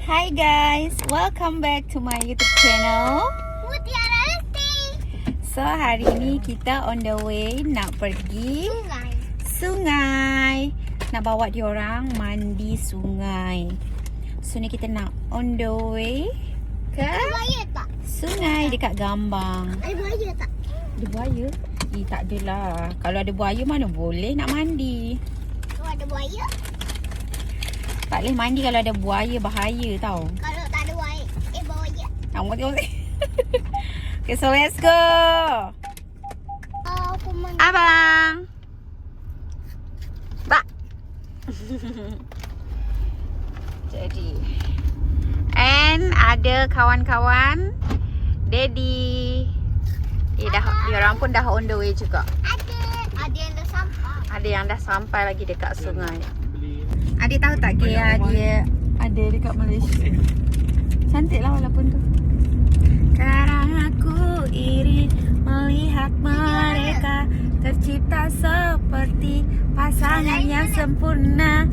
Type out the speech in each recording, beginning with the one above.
Hi guys, welcome back to my YouTube channel. Mutiara Lesti. So hari ni kita on the way nak pergi sungai. Nak bawa diorang mandi sungai. So ni kita nak on the way ke Ada buaya tak? sungai dekat Gambang. Ada buaya tak? Ada buaya? Tak adalah. Kalau ada buaya mana boleh nak mandi. Kalau ada buaya? Tak boleh mandi kalau ada buaya, bahaya tau. Kalau tak ada buaya, buaya. Tengok. Okay, so let's go. Aku Abang. Pak. Jadi. And ada kawan-kawan. Daddy. Diorang pun dah on the way juga. Ada yang dah sampai. Ada yang dah sampai lagi dekat sungai. Adik tahu tak Kia dia ada dekat Malaysia. Cantik lah walaupun tu. Sekarang aku iri melihat mereka tercipta seperti pasangan yang sempurna.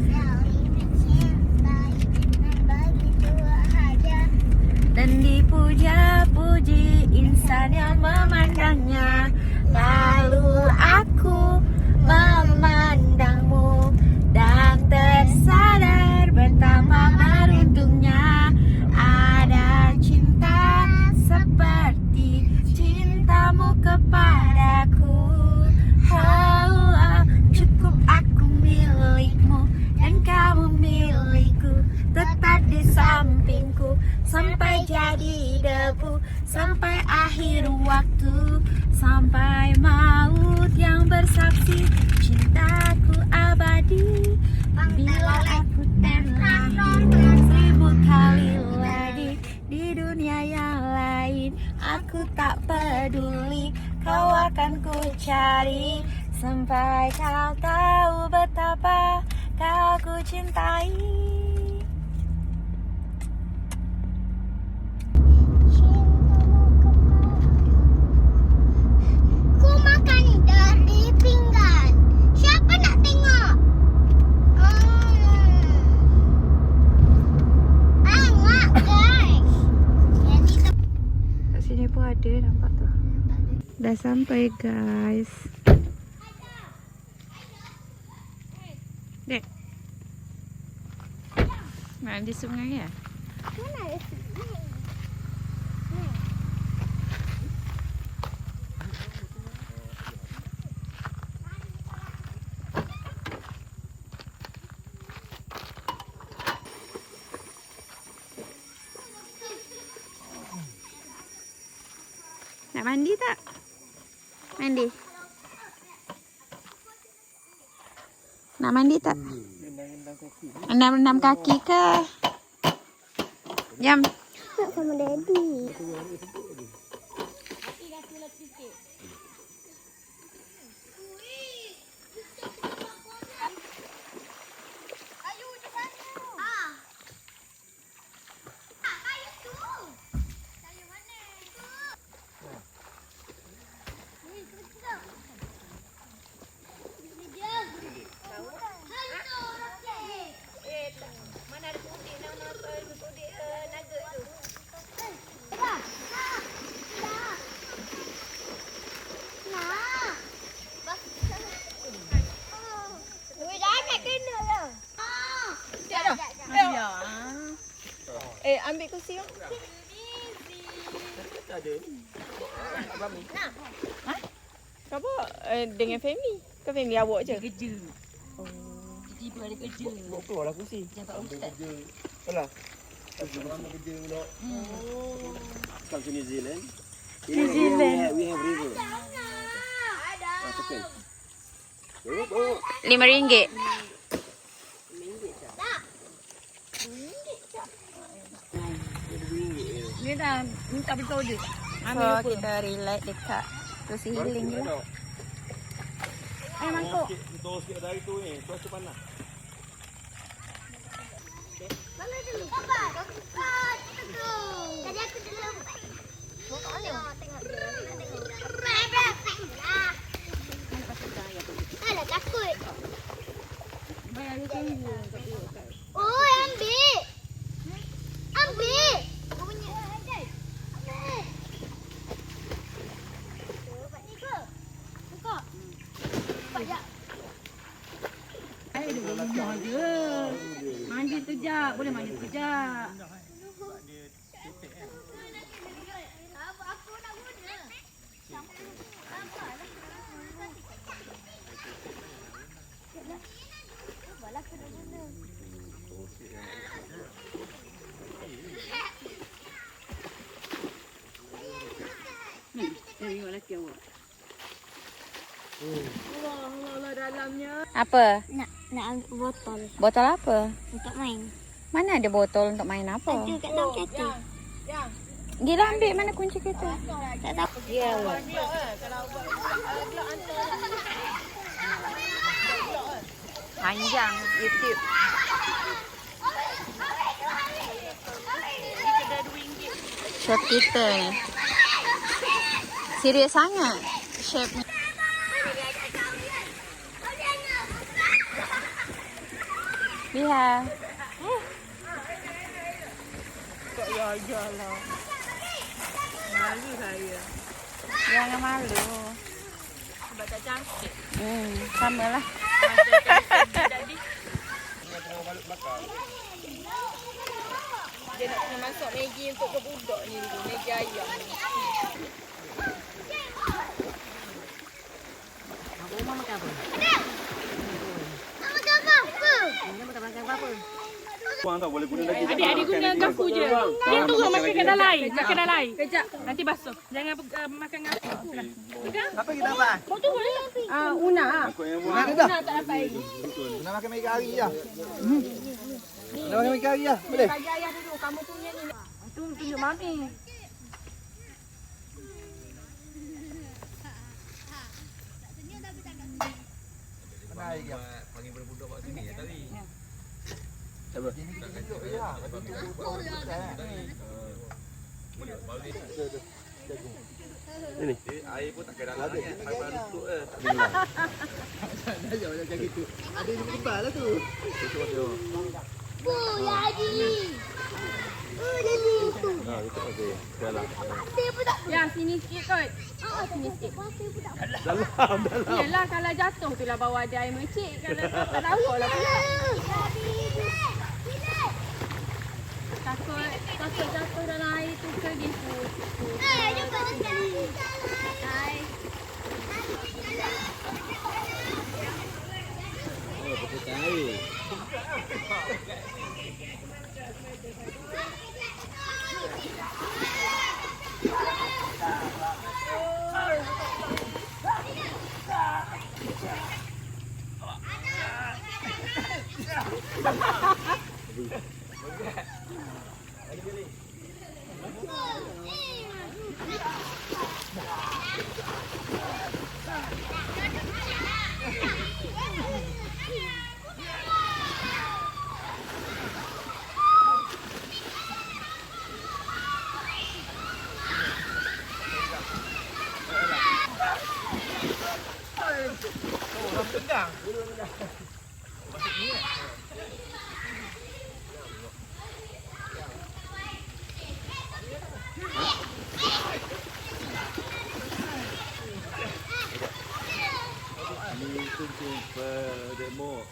Dan dipuja-puji insan yang memandangnya. Lalu aku memandangmu dan tersadar betapa beruntungnya ada cinta seperti cintamu kepadaku. Oh, cukup aku milikmu dan kamu milikku, tetap di sampingku sampai jadi debu, sampai akhir waktu, sampai maut yang bersaksi cintaku abadi. Bila aku terlahir 1000 kali lagi di dunia yang lain, aku tak peduli, kau akan ku cari sampai kau tahu betapa kau ku cintai. Ku makan dari pinggan. Siapa nak tengok? Tengok guys. Kat sini pun ada, nampak tu. Dah sampai guys. Dek. Mandi sungai ya? Mana ada sini? Nak mandi tak? Mandi. Nak mandi tak? Rendam-rendam kaki ke? Jam. Nak sama daddy. Ambil kursi tu. Tak ada. Abang Ha? Kau bawa dengan family? Kau family awak je? Kerja. Tiba-tiba ada kerja. bawa keluar lah kursi. Jangan Pak Ustaz. Alah. Kerja pula. Come to New Zealand. New Zealand. We have river. Ada. Tekan. Bawa. RM5. Dia dah minta beritahu dia. So kita relax dekat kursi healing je lah. Mangkuk. Kita sikit dari tu ni. Cuaca panas. Mana dulu? Papa. Kita tu. Tadi aku dulu. Tengok. Alah takut. Bayar dia tunggu. Oh, ambil. je. Mandi sekejap. Boleh mandi sekejap. Tengok lelaki awak. Allah dalamnya. Apa? Nak ambil botol Botol apa? untuk main. Mana ada botol untuk main apa? Ada kat dalam kereta. Gila ambil mana kunci kereta? Tak tahu. Ya awak. Panjang YouTube. Chef kita ni. Serius sangat chef ni. Lihat. Kok ya lah. Malu saya. Jangan malu. Sebab tak cantik. Sama lah. Jadi dia nak kena masak Maggi untuk ke budak ni dulu. Maggi ayam ni. Rumah makan apa? Nak makan apa? Rumah tak makan apa? Puang tak boleh guna lagi. Adik guna gafu je. Dia turun makan kedai lain. Makan kedai lain. Kejap. Nanti basuh. Jangan makan gafu. Apa kita dapat? Kau turun je. Una. Aku yang buang. Mana dah? Una tak dapat lagi. Nak makan mi kari je. Nak makan mi kari je. Boleh? Bagi ayah dulu. Kamu punya ni. Tu tunjuk mami. Mana air dia? Panggil budak kat sini tadi. Apa? Ini. Air pun tak kena dalam kan. Sampai tutup je. Dah jauh macam gitu. Ada di kebal lah tu. Bu, jadi. Jadi tu. Ah, itu okey. Dalam. Dia pun tak. Ya, sini sikit kot. Sini sikit. Dalam. Yelah, kalau jatuh tu lah bawah ada air mecik. Kalau tak tahu lah pula. Takut jatuh dalam air tu ke gitu. Jumpa sekali. Hai. Oh, betul air. Ini untuk demo.